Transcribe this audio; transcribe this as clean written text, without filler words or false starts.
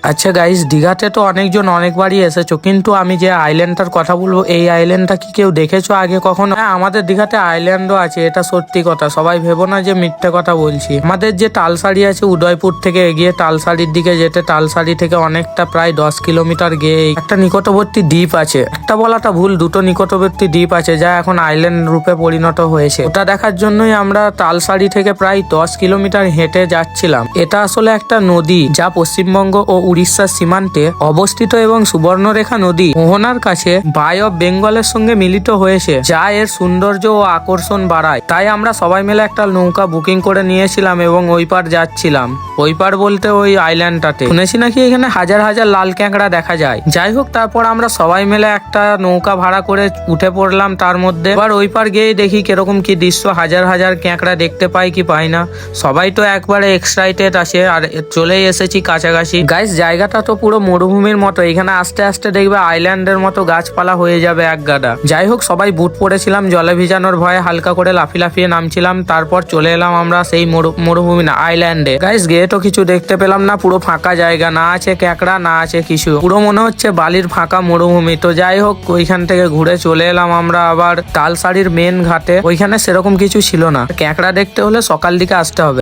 আচ্ছা গাইস, দীঘাতে তো অনেকজন অনেকবারই এসেছো, কিন্তু আমি যে আইল্যান্ডটার কথা বলবো এই আইল্যান্ডটা কি কেউ দেখেছো আগে কখনো? হ্যাঁ, আমাদের দীঘাতে আইল্যান্ডও আছে, এটা সত্যি কথা, সবাই ভেবো না যে মিথ্যে কথা বলছি। আমাদের যে তালসারি আছে, উদয়পুর থেকে এগিয়ে তালসারির দিকে যেতে তালসারি থেকে অনেকটা প্রায় 10 কিলোমিটার গিয়ে একটা নিকটবর্তী দ্বীপ আছে। একটা বলাটা ভুল, দুটো নিকটবর্তী দ্বীপ আছে যা এখন আইল্যান্ড রূপে পরিণত হয়েছে। ওটা দেখার জন্যই আমরা তালসারি থেকে প্রায় 10 কিলোমিটার হেঁটে যাচ্ছিলাম। এটা আসলে একটা নদী যা পশ্চিমবঙ্গ ও উড়িষ্যার সীমান্তে অবস্থিত এবং সুবর্ণরেখা নদী মোহনার কাছে বাই অফ বেঙ্গলের সঙ্গে মিলিত হয়েছে, যা এর সৌন্দর্য ও আকর্ষণ বাড়ায়। তাই আমরা সবাই মিলে একটা নৌকা বুকিং করে নিয়েছিলাম এবং ওই পার যাচ্ছিলাম। ওই পার বলতে ওই আইল্যান্ডটাতে শুনেছি নাকি এখানে হাজার হাজার লাল ক্যাঁকড়া দেখা যায়। যাই হোক, তারপর আমরা সবাই মিলে একটা নৌকা ভাড়া করে উঠে পড়লাম তার মধ্যে। এবার ওই পার গিয়ে দেখি কিরকম কি দৃশ্য, হাজার হাজার ক্যাঁকড়া দেখতে পাই কি পাই না। সবাই তো একবারে এক্সাইটেড আছে আর চলেই এসেছি কাছাকাছি। গাইস, জায়গাটা তো পুরো মরুভূমির মতো, এখানে আস্তে আস্তে দেখবে আইল্যান্ডের মতো গাছপালা হয়ে যাবে এক গাদা। যাই হোক, সবাই বুট পরেছিলাম, জলে ভিজানোর ভয়ে হালকা করে লাফিয়ে নামছিলাম। তারপর চলে এলাম আমরা সেই মরুভূমি না আইল্যান্ডে। গাইস, গিয়ে তো কিছু দেখতে পেলাম না, পুরো ফাঁকা জায়গা, না আছে ক্যাঁকড়া না আছে কিছু, পুরো মনে হচ্ছে বালির ফাঁকা মরুভূমি। তো যাই হোক, ওইখান থেকে ঘুরে চলে এলাম আমরা আবার তালসারির মেন ঘাটে। ওইখানে সেরকম কিছু ছিল না, ক্যাঁকড়া দেখতে হলে সকাল দিকে আসতে হবে।